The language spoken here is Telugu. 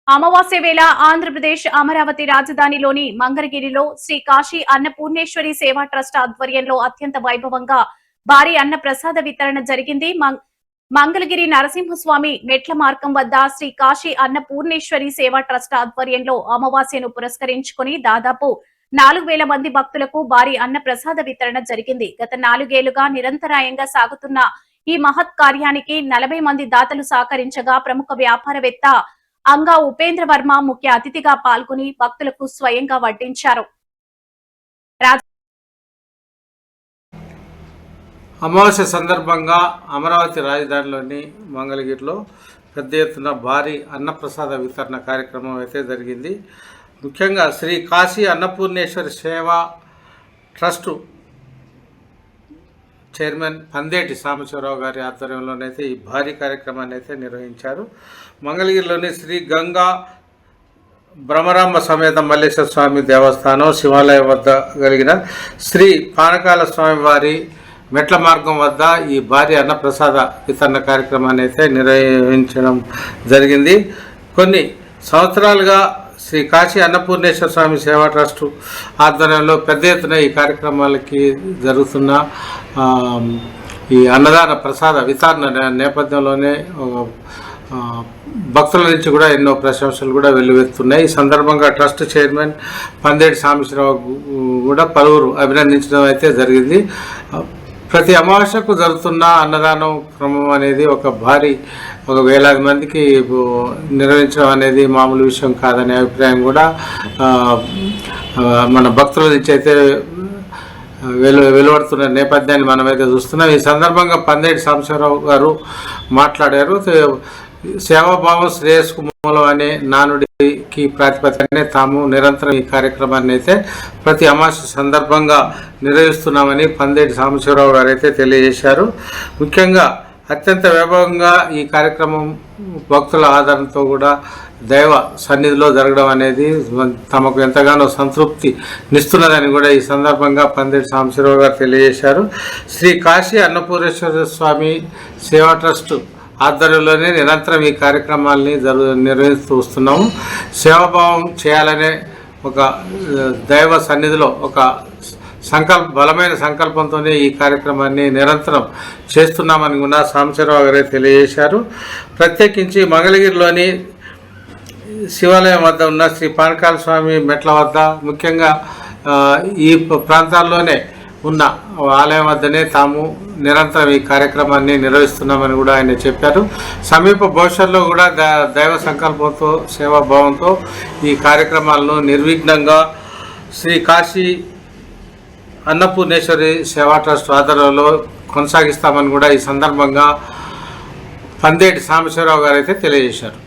అమావాస్య వేళ ఆంధ్రప్రదేశ్ అమరావతి రాజధానిలోని మంగళగిరిలో శ్రీ కాశీ అన్నపూర్ణేశ్వరి సేవా ట్రస్ట్ ఆధ్వర్యంలో అత్యంత వైభవంగా భారీ అన్న ప్రసాద వితరణ జరిగింది. మంగళగిరి నరసింహస్వామి మెట్ల మార్గం వద్ద శ్రీ కాశీ అన్నపూర్ణేశ్వరి సేవా ట్రస్ట్ ఆధ్వర్యంలో అమావాస్యను పురస్కరించుకుని దాదాపు 4,000 మంది భక్తులకు భారీ అన్న ప్రసాద వితరణ జరిగింది. గత 4 ఏళ్లుగా నిరంతరాయంగా సాగుతున్న ఈ మహత్ కార్యానికి 40 మంది దాతలు సహకరించగా ప్రముఖ వ్యాపారవేత్త అంగా ఉపేంద్ర వర్మ ముఖ్య అతిథిగా పాల్గొని భక్తులకు స్వయంగా వడ్డించారు. అమావాస్య సందర్భంగా అమరావతి రాజధానిలోని మంగళగిరిలో పెద్ద ఎత్తున భారీ అన్నప్రసాద వితరణ కార్యక్రమం అయితే జరిగింది. ముఖ్యంగా శ్రీ కాశీ అన్నపూర్ణేశ్వరి సేవా ట్రస్టు చైర్మన్ పందేటి సాంబశివరావు గారి ఆధ్వర్యంలోనైతే ఈ భారీ కార్యక్రమాన్ని అయితే నిర్వహించారు. మంగళగిరిలోని శ్రీ గంగా భ్రమరాంబ సమేత మల్లేశ్వర స్వామి దేవస్థానం శివాలయం వద్ద కలిగిన శ్రీ పానకాల స్వామి వారి మెట్ల మార్గం వద్ద ఈ భారీ అన్నప్రసాద వితరణ కార్యక్రమాన్ని అయితే నిర్వహించడం జరిగింది. కొన్ని సంవత్సరాలుగా శ్రీ కాశీ అన్నపూర్ణేశ్వర స్వామి సేవా ట్రస్టు ఆధ్వర్యంలో పెద్ద ఎత్తున ఈ కార్యక్రమాలకి జరుగుతున్న ఈ అన్నదాన ప్రసాద వితరణ నేపథ్యంలోనే భక్తుల నుంచి కూడా ఎన్నో ప్రశంసలు కూడా వెల్లువెత్తున్నాయి. ఈ సందర్భంగా ట్రస్ట్ చైర్మన్ పందేటి సాంబశివరావు కూడా పలువురు అభినందించడం అయితే జరిగింది. ప్రతి అమావాస్యకు జరుగుతున్న అన్నదానం క్రమం అనేది ఒక వేలాది మందికి నిర్వహించడం అనేది మామూలు విషయం కాదనే అభిప్రాయం కూడా మన భక్తుల నుంచి అయితే వెలువడుతున్న నేపథ్యాన్ని మనమైతే చూస్తున్నాం. ఈ సందర్భంగా పందేటి సాంబశివరావు గారు మాట్లాడారు. సేవాభావం శ్రేయస్కు మూలం అనే నానుడికి ప్రాతిపదికనే తాము నిరంతరం ఈ కార్యక్రమాన్ని అయితే ప్రతి అమావాస్య సందర్భంగా నిర్వహిస్తున్నామని పందేటి సాంబశివరావు గారు అయితే తెలియజేశారు. ముఖ్యంగా అత్యంత వైభవంగా ఈ కార్యక్రమం భక్తుల ఆదరణతో కూడా దైవ సన్నిధిలో జరగడం అనేది తమకు ఎంతగానో సంతృప్తినిస్తున్నదని కూడా ఈ సందర్భంగా పందేటి సాంబశివరావు గారు తెలియజేశారు. శ్రీ కాశీ అన్నపూర్ణేశ్వర స్వామి సేవా ట్రస్ట్ ఆధ్వర్యంలోనే నిరంతరం ఈ కార్యక్రమాలని నిర్వహిస్తూ వస్తున్నాము. సేవాభావం చేయాలనే ఒక దైవ సన్నిధిలో ఒక బలమైన సంకల్పంతోనే ఈ కార్యక్రమాన్ని నిరంతరం చేస్తున్నామని కూడా సాంబశివరావు గారే తెలియజేశారు. ప్రత్యేకించి మంగళగిరిలోని శివాలయం వద్ద ఉన్న శ్రీ పానకాల స్వామి మెట్ల వద్ద ముఖ్యంగా ఈ ప్రాంతాల్లోనే ఉన్న ఆలయం వద్దనే తాము నిరంతరం ఈ కార్యక్రమాన్ని నిర్వహిస్తున్నామని కూడా ఆయన చెప్పారు. సమీప భవిష్యత్తులో కూడా దైవ సంకల్పంతో సేవాభావంతో ఈ కార్యక్రమాలను నిర్విఘ్నంగా శ్రీ కాశీ అన్నపూర్ణేశ్వరి సేవా ట్రస్ట్ ఆధ్వర్యంలో కొనసాగిస్తామని కూడా ఈ సందర్భంగా పందేటి సాంబశివరావు గారు అయితే తెలియజేశారు.